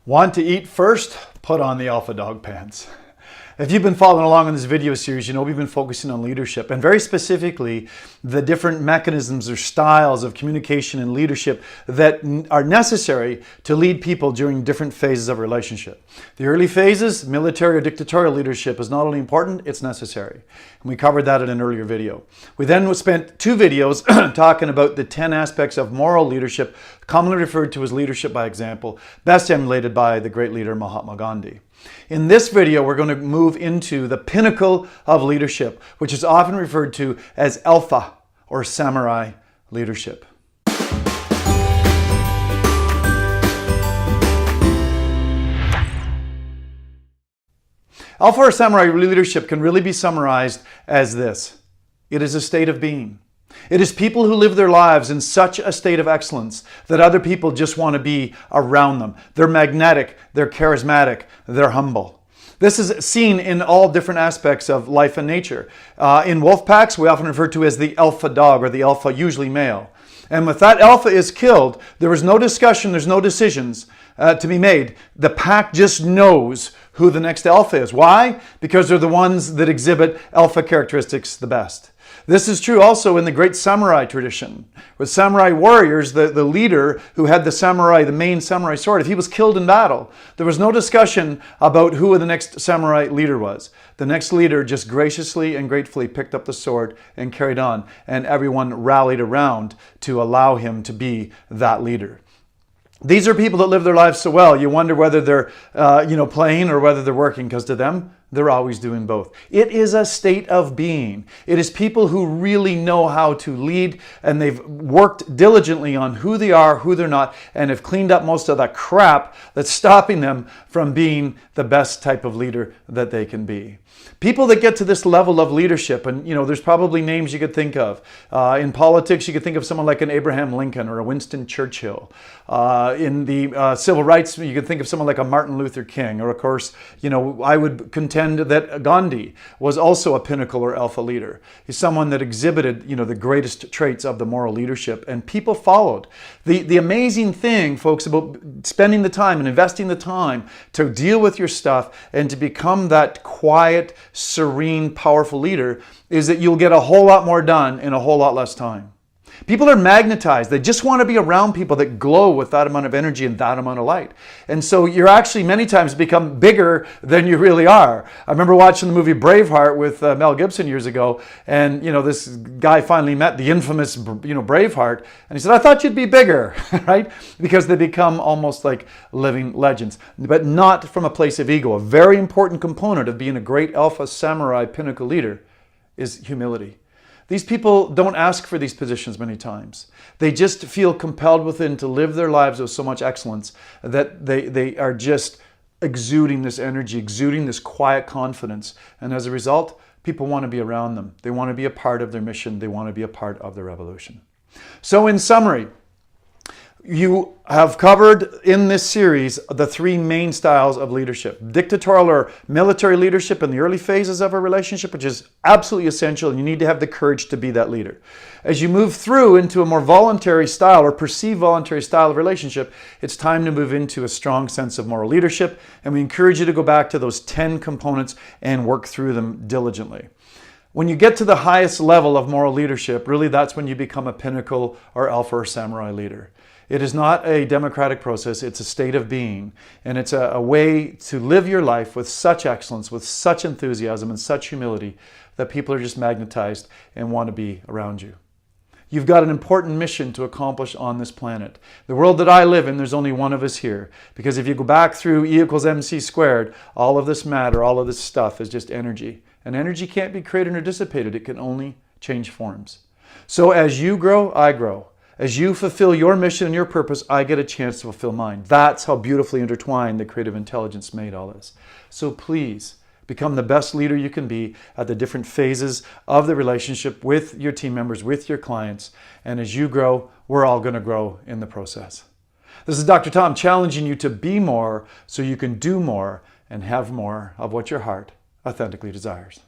Want to eat first? Put on the alpha dog pants. If you've been following along in this video series, you know we've been focusing on leadership and very specifically the different mechanisms or styles of communication and leadership that are necessary to lead people during different phases of a relationship. The early phases, military or dictatorial leadership, is not only important, it's necessary. And we covered that in an earlier video. We then spent 2 videos talking about the 10 aspects of moral leadership, commonly referred to as leadership by example, best emulated by the great leader Mahatma Gandhi. In this video, we're going to move into the pinnacle of leadership, which is often referred to as alpha or samurai leadership. Alpha or samurai leadership can really be summarized as this. It is a state of being. It is people who live their lives in such a state of excellence that other people just want to be around them. They're magnetic, they're charismatic, they're humble. This is seen in all different aspects of life and nature. In wolf packs, we often refer to as the alpha dog or the alpha, usually male. And if that alpha is killed, there is no discussion, there's no decisions to be made. The pack just knows who the next alpha is. Why? Because they're the ones that exhibit alpha characteristics the best. This is true also in the great samurai tradition. With samurai warriors, the leader who had the main samurai sword, if he was killed in battle, there was no discussion about who the next samurai leader was. The next leader just graciously and gratefully picked up the sword and carried on, and everyone rallied around to allow him to be that leader. These are people that live their lives so well, you wonder whether they're playing or whether they're working, because to them, they're always doing both. It is a state of being. It is people who really know how to lead, and they've worked diligently on who they are, who they're not, and have cleaned up most of that crap that's stopping them from being the best type of leader that they can be. People that get to this level of leadership, and there's probably names you could think of. In politics, you could think of someone like an Abraham Lincoln or a Winston Churchill. In the civil rights, you could think of someone like a Martin Luther King. Or of course, I would contend that Gandhi was also a pinnacle or alpha leader. He's someone that exhibited, the greatest traits of the moral leadership, and people followed. The amazing thing, folks, about spending the time and investing the time to deal with your stuff and to become that quiet, serene, powerful leader is that you'll get a whole lot more done in a whole lot less time. People are magnetized. They just want to be around people that glow with that amount of energy and that amount of light. And so you're actually many times become bigger than you really are. I remember watching the movie Braveheart with Mel Gibson years ago, and this guy finally met the infamous Braveheart, and he said, "I thought you'd be bigger," right? Because they become almost like living legends, but not from a place of ego. A very important component of being a great alpha samurai pinnacle leader is humility. These people don't ask for these positions many times. They just feel compelled within to live their lives with so much excellence that they are just exuding this energy, exuding this quiet confidence. And as a result, people want to be around them. They want to be a part of their mission. They want to be a part of their revolution. So in summary, you have covered in this series the 3 main styles of leadership. Dictatorial or military leadership in the early phases of a relationship, which is absolutely essential, and you need to have the courage to be that leader. As you move through into a more voluntary style or perceived voluntary style of relationship, it's time to move into a strong sense of moral leadership, and we encourage you to go back to those 10 components and work through them diligently. When you get to the highest level of moral leadership, really that's when you become a pinnacle or alpha or samurai leader. It is not a democratic process, it's a state of being. And it's a way to live your life with such excellence, with such enthusiasm and such humility that people are just magnetized and want to be around you. You've got an important mission to accomplish on this planet. The world that I live in, there's only one of us here. Because if you go back through E = mc squared, all of this matter, all of this stuff is just energy. And energy can't be created or dissipated, it can only change forms. So as you grow, I grow. As you fulfill your mission and your purpose, I get a chance to fulfill mine. That's how beautifully intertwined the creative intelligence made all this. So please, become the best leader you can be at the different phases of the relationship with your team members, with your clients. And as you grow, we're all going to grow in the process. This is Dr. Tom challenging you to be more so you can do more and have more of what your heart authentically desires.